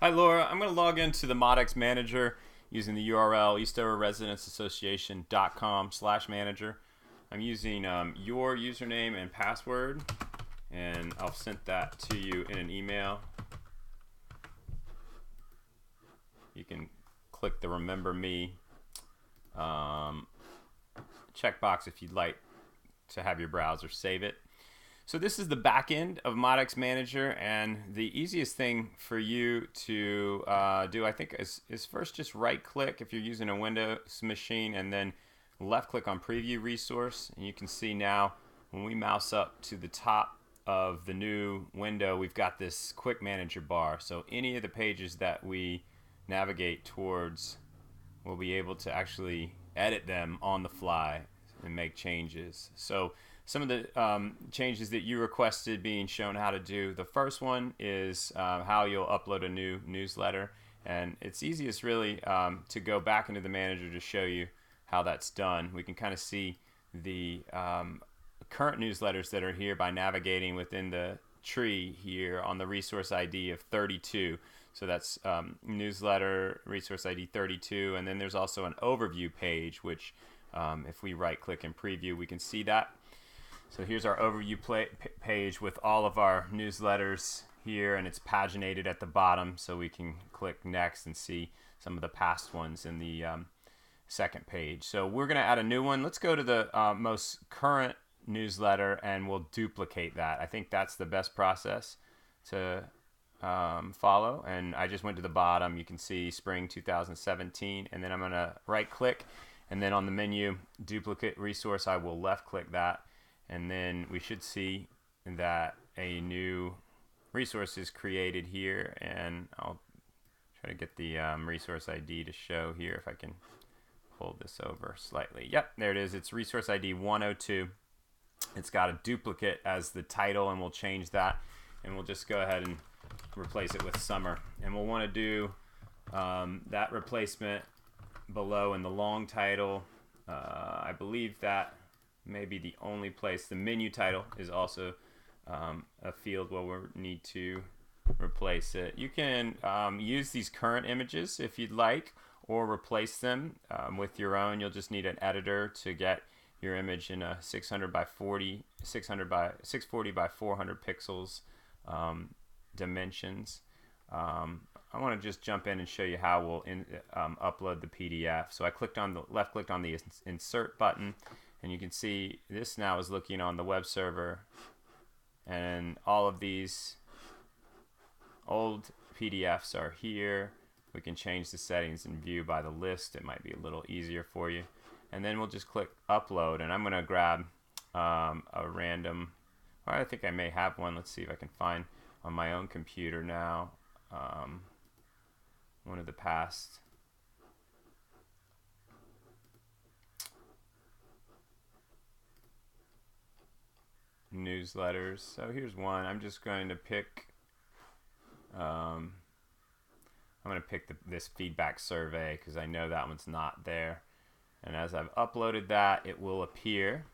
Hi Laura, I'm going to log into the Modex Manager using the URL eastoverresidenceassociation.com/manager. I'm using your username and password, and I'll send that to you in an email. You can click the Remember Me checkbox if you'd like to have your browser save it. So this is the back end of Modex Manager, and the easiest thing for you to do, I think, is first just right-click if you're using a Windows machine, and then left-click on Preview Resource. And you can see now when we mouse up to the top of the new window, we've got this Quick Manager bar. So any of the pages that we navigate towards, we'll be able to actually edit them on the fly and make changes. So some of the changes that you requested being shown how to do. The first one is how you'll upload a new newsletter. And it's easiest really to go back into the manager to show you how that's done. We can kind of see the current newsletters that are here by navigating within the tree here on the resource ID of 32. So that's newsletter resource ID 32. And then there's also an overview page, which if we right click and preview, we can see that. So here's our overview page with all of our newsletters here, and it's paginated at the bottom, so we can click next and see some of the past ones in the second page. So we're going to add a new one. Let's go to the most current newsletter, and we'll duplicate that. I think that's the best process to follow. And I just went to the bottom. You can see Spring 2017, and then I'm going to right click, and then on the menu duplicate resource, I will left click that. And then we should see that a new resource is created here, and I'll try to get the resource ID to show here if I can pull this over slightly. Yep, there it is. It's resource ID 102. It's got a duplicate as the title, and we'll change that, and we'll just go ahead and replace it with summer. And we'll want to do that replacement below in the long title. I believe that maybe the only place. The menu title is also a field where we need to replace it. You can use these current images if you'd like, or replace them with your own. You'll just need an editor to get your image in a 640 by 400 pixels dimensions. I want to just jump in and show you how we'll upload the PDF. So I left clicked on the insert button, and you can see this now is looking on the web server, and all of these old PDFs are here. We can change the settings and view by the list. It might be a little easier for you. And then we'll just click upload, and I'm going to grab a random, or I think I may have one. Let's see if I can find on my own computer now one of the past newsletters. So here's one. I'm just going to pick this feedback survey because I know that one's not there. And as I've uploaded that, it will appear.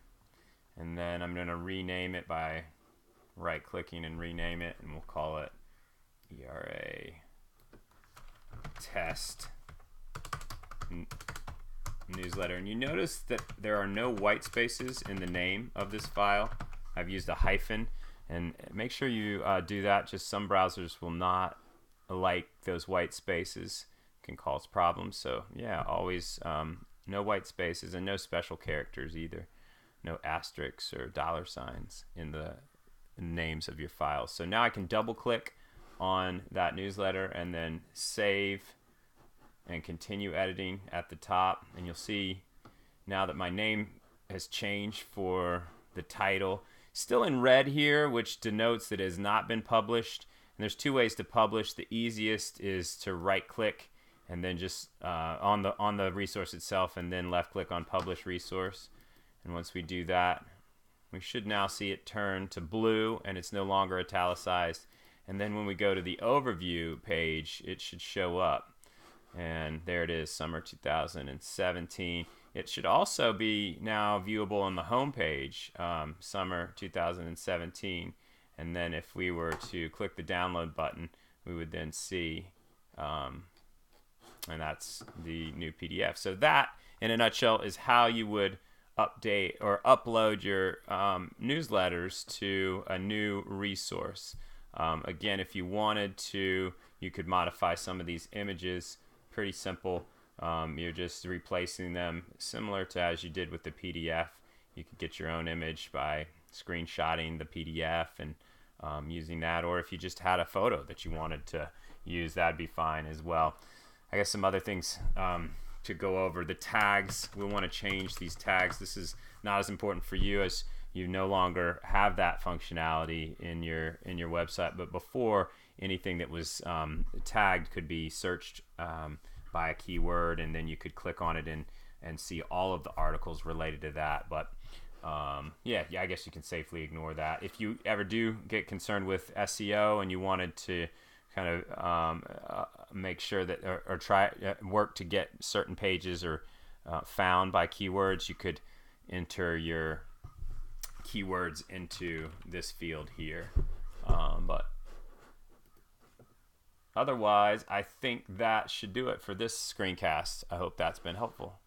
And then I'm going to rename it by right-clicking and rename it, and we'll call it ERA test newsletter. And you notice that there are no white spaces in the name of this file. I've used a hyphen, and make sure you do that. Just some browsers will not like those white spaces. It can cause problems. So yeah, always no white spaces and no special characters either. No asterisks or dollar signs in the names of your files. So now I can double click on that newsletter and then save and continue editing at the top, and you'll see now that my name has changed for the title. Still in red here, which denotes that it has not been published. And there's two ways to publish. The easiest is to right click and then just on the resource itself, and then left click on publish resource. And once we do that, we should now see it turn to blue, and it's no longer italicized. And then when we go to the overview page, it should show up. And there it is, summer 2017. It should also be now viewable on the home page, summer 2017. And then if we were to click the download button, we would then see And that's the new PDF. So that, in a nutshell, is how you would update or upload your newsletters to a new resource. Again, if you wanted to, you could modify some of these images. Pretty simple. You're just replacing them similar to as you did with the PDF. You could get your own image by screenshotting the PDF and using that, or if you just had a photo that you wanted to use, that'd be fine as well. I guess some other things to go over. The tags, we want to change these tags. This is not as important for you as you no longer have that functionality in your website, but before, anything that was tagged could be searched by a keyword, and then you could click on it and see all of the articles related to that. But yeah, I guess you can safely ignore that. If you ever do get concerned with SEO and you wanted to kind of make sure that or try work to get certain pages or found by keywords, you could enter your keywords into this field here. But otherwise, I think that should do it for this screencast. I hope that's been helpful.